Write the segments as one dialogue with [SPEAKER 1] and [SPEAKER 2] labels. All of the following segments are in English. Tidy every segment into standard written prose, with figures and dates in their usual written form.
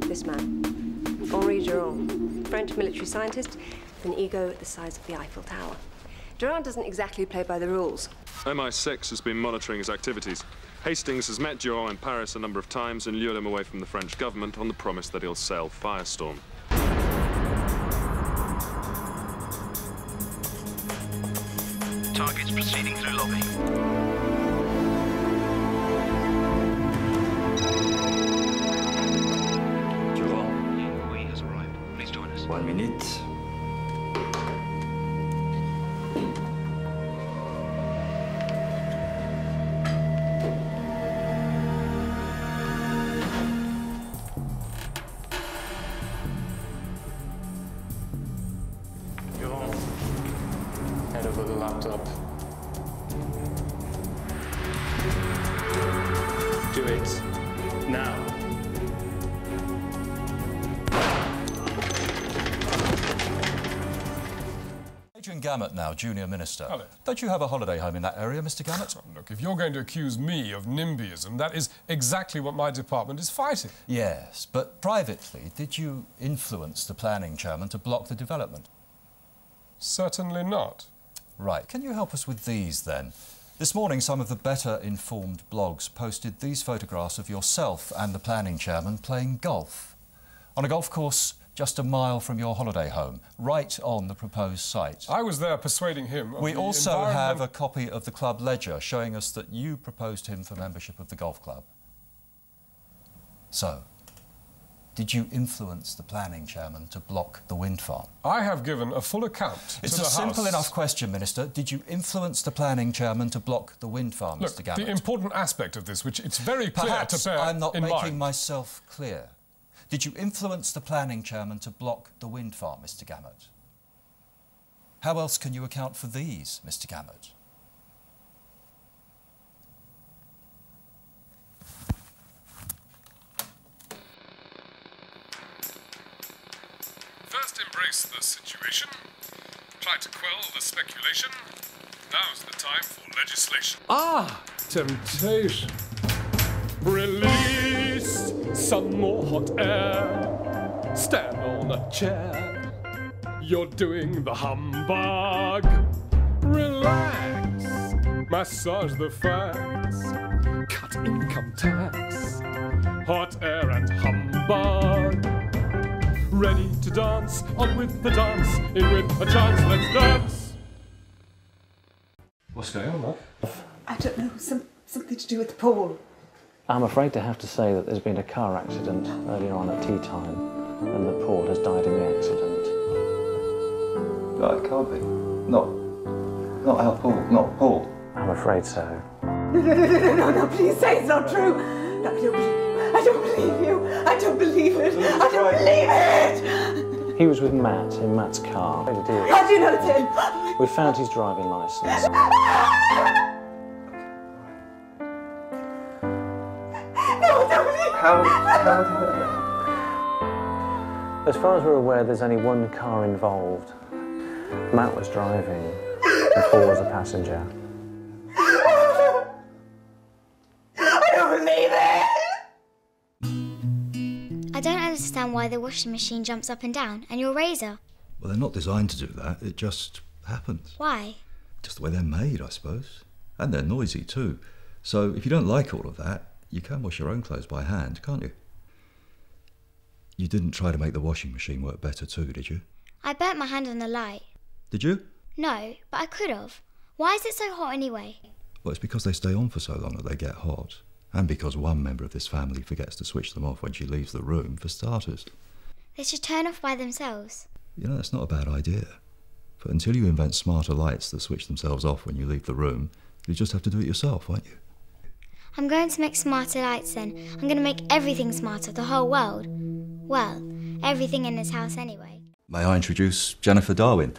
[SPEAKER 1] This man, Henri Durand, French military scientist with an ego the size of the Eiffel Tower. Durand doesn't exactly play by the rules.
[SPEAKER 2] MI6 has been monitoring his activities. Hastings has met Geoff in Paris a number of times and lured him away from the French government on the promise that he'll sell Firestorm.
[SPEAKER 3] Targets proceeding through lobby. Geoff, we has arrived. Please join us.
[SPEAKER 4] 1 minute.
[SPEAKER 5] Head over the laptop. Do it. Now.
[SPEAKER 6] Adrian Gammett now, Junior Minister.
[SPEAKER 7] Hello.
[SPEAKER 6] Don't you have a holiday home in that area, Mr Gammett?
[SPEAKER 7] Look, if you're going to accuse me of NIMBYism, that is exactly what my department is fighting.
[SPEAKER 6] Yes, but privately, did you influence the planning chairman to block the development?
[SPEAKER 7] Certainly not.
[SPEAKER 6] Right. Can you help us with these, then? This morning, some of the better-informed blogs posted these photographs of yourself and the planning chairman playing golf on a golf course just a mile from your holiday home, right on the proposed site.
[SPEAKER 7] I was there persuading him of
[SPEAKER 6] We
[SPEAKER 7] the
[SPEAKER 6] also have a copy of the club ledger showing us that you proposed him for membership of the golf club. So, did you influence the planning chairman to block the wind farm?
[SPEAKER 7] I have given a full account to the House.
[SPEAKER 6] It's a simple enough question, Minister. Did you influence the planning chairman to block the wind farm,
[SPEAKER 7] Look,
[SPEAKER 6] Mr Gammett?
[SPEAKER 7] the important aspect of this, which it's very clear
[SPEAKER 6] Perhaps
[SPEAKER 7] to bear
[SPEAKER 6] I'm not
[SPEAKER 7] in
[SPEAKER 6] making
[SPEAKER 7] mind.
[SPEAKER 6] myself clear. Did you influence the planning chairman to block the wind farm, Mr Gammett? How else can you account for these, Mr Gammett?
[SPEAKER 7] First embrace the situation, try to quell the speculation. Now's the time for legislation.
[SPEAKER 8] Ah, temptation. Release some more hot air. Stand on a chair. You're doing the humbug. Relax. Massage the facts. Cut income tax. Hot air and humbug. Ready to dance, on with the dance, in with a chance, let's dance!
[SPEAKER 5] What's going on, Mark?
[SPEAKER 9] I don't know, something to do with Paul.
[SPEAKER 10] I'm afraid to have to say that there's been a car accident earlier on at tea time and that Paul has died in the accident.
[SPEAKER 4] No, it can't be. Not how Paul, not Paul.
[SPEAKER 10] I'm afraid so.
[SPEAKER 9] No, please say it's not true. No, I don't believe you. I don't believe it. I don't believe it.
[SPEAKER 10] He was with Matt in Matt's car.
[SPEAKER 9] How do you know it's him?
[SPEAKER 10] We found his driving licence.
[SPEAKER 4] How did that
[SPEAKER 10] As far as we're aware, there's only one car involved. Matt was driving and Paul was a passenger.
[SPEAKER 9] I don't believe it!
[SPEAKER 11] I don't understand why the washing machine jumps up and down, and your razor.
[SPEAKER 12] Well, they're not designed to do that. It just happens.
[SPEAKER 11] Why?
[SPEAKER 12] Just the way they're made, I suppose. And they're noisy, too. So if you don't like all of that, you can wash your own clothes by hand, can't you? You didn't try to make the washing machine work better, too, did you?
[SPEAKER 11] I burnt my hand on the light.
[SPEAKER 12] Did you?
[SPEAKER 11] No, but I could have. Why is it so hot anyway?
[SPEAKER 12] Well, it's because they stay on for so long that they get hot. And because one member of this family forgets to switch them off when she leaves the room, for starters.
[SPEAKER 11] They should turn off by themselves.
[SPEAKER 12] You know, that's not a bad idea. But until you invent smarter lights that switch themselves off when you leave the room, you just have to do it yourself, won't you?
[SPEAKER 11] I'm going to make smarter lights then. I'm going to make everything smarter, the whole world. Well, everything in this house anyway.
[SPEAKER 12] May I introduce Jennifer Darwin?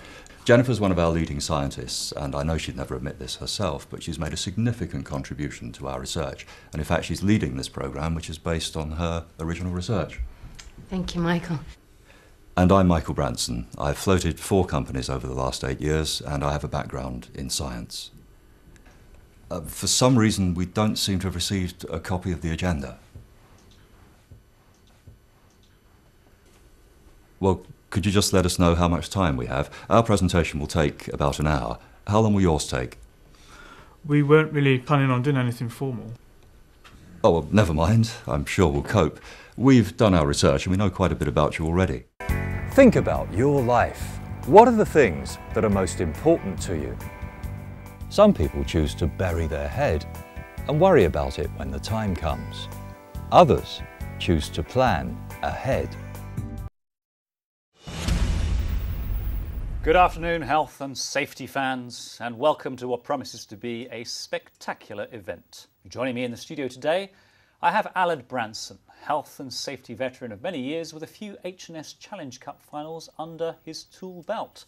[SPEAKER 12] Jennifer's one of our leading scientists, and I know she'd never admit this herself, but she's made a significant contribution to our research. And in fact, she's leading this programme, which is based on her original research.
[SPEAKER 13] Thank you, Michael.
[SPEAKER 12] And I'm Michael Branson. I've floated 4 companies over the last 8 years, and I have a background in science. For some reason, we don't seem to have received a copy of the agenda. Well, could you just let us know how much time we have? Our presentation will take about an hour. How long will yours take?
[SPEAKER 5] We weren't really planning on doing anything formal.
[SPEAKER 12] Oh, well, never mind. I'm sure we'll cope. We've done our research and we know quite a bit about you already.
[SPEAKER 6] Think about your life. What are the things that are most important to you? Some people choose to bury their head and worry about it when the time comes. Others choose to plan ahead.
[SPEAKER 13] Good afternoon, health and safety fans, and welcome to what promises to be a spectacular event. Joining me in the studio today, I have Aled Branson, health and safety veteran of many years with a few H&S Challenge Cup finals under his tool belt.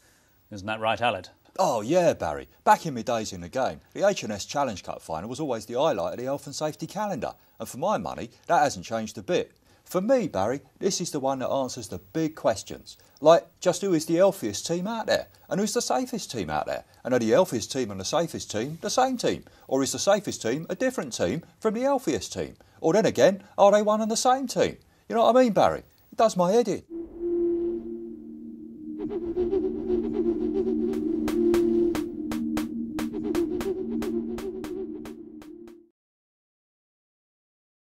[SPEAKER 13] Isn't that right, Aled?
[SPEAKER 6] Oh yeah, Barry. Back in my days in the game, the H&S Challenge Cup final was always the highlight of the health and safety calendar. And for my money, that hasn't changed a bit. For me, Barry, this is the one that answers the big questions. Like, just who is the healthiest team out there? And who's the safest team out there? And are the healthiest team and the safest team the same team? Or is the safest team a different team from the healthiest team? Or then again, are they one and the same team? You know what I mean, Barry? It does my head in.